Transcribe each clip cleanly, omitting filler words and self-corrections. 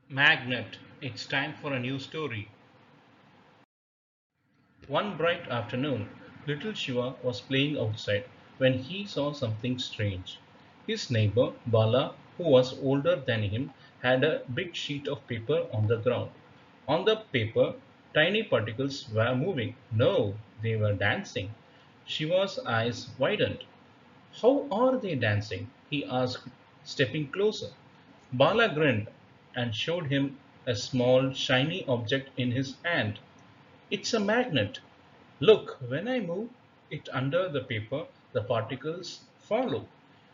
Magnet, it's time for a new story. One bright afternoon, little Shiva was playing outside when he saw something strange. His neighbor, Bala, who was older than him, had a big sheet of paper on the ground. On the paper, tiny particles were moving. No, they were dancing. Shiva's eyes widened. How are they dancing? He asked, stepping closer. Bala grinned and showed him a small, shiny object in his hand. It's a magnet. Look, when I move it under the paper, the particles follow.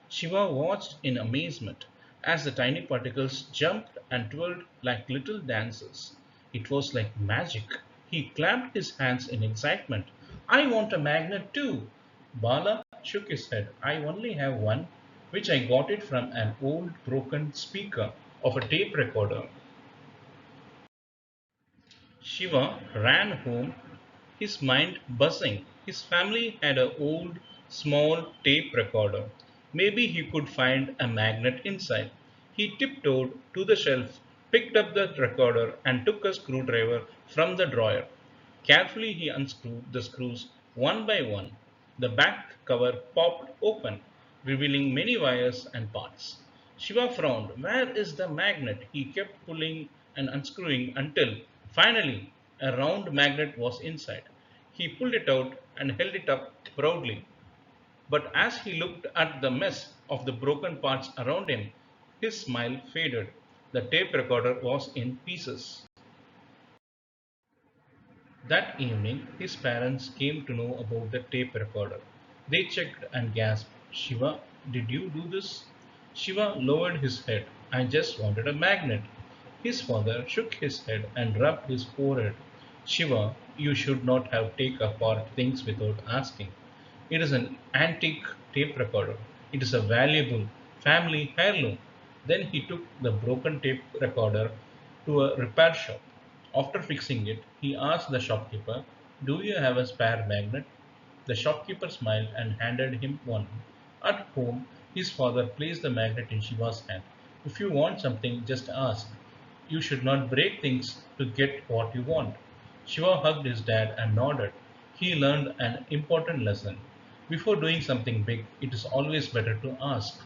Shiva watched in amazement as the tiny particles jumped and twirled like little dancers. It was like magic. He clapped his hands in excitement. I want a magnet too. Bala shook his head. I only have one, which I got it from an old broken speaker of a tape recorder. Shiva ran home, his mind buzzing. His family had an old, small tape recorder. Maybe he could find a magnet inside. He tiptoed to the shelf, picked up the recorder, and took a screwdriver from the drawer. Carefully, he unscrewed the screws one by one. The back cover popped open, revealing many wires and parts. Shiva frowned. Where is the magnet? He kept pulling and unscrewing until, finally, a round magnet was inside. He pulled it out and held it up proudly. But as he looked at the mess of the broken parts around him, his smile faded. The tape recorder was in pieces. That evening, his parents came to know about the tape recorder. They checked and gasped, Shiva, did you do this? Shiva lowered his head. I just wanted a magnet. His father shook his head and rubbed his forehead. Shiva, you should not have taken apart things without asking. It is an antique tape recorder. It is a valuable family heirloom. Then he took the broken tape recorder to a repair shop. After fixing it, he asked the shopkeeper, do you have a spare magnet? The shopkeeper smiled and handed him one. At home, his father placed the magnet in Shiva's hand. If you want something, just ask. You should not break things to get what you want. Shiva hugged his dad and nodded. He learned an important lesson. Before doing something big, it is always better to ask.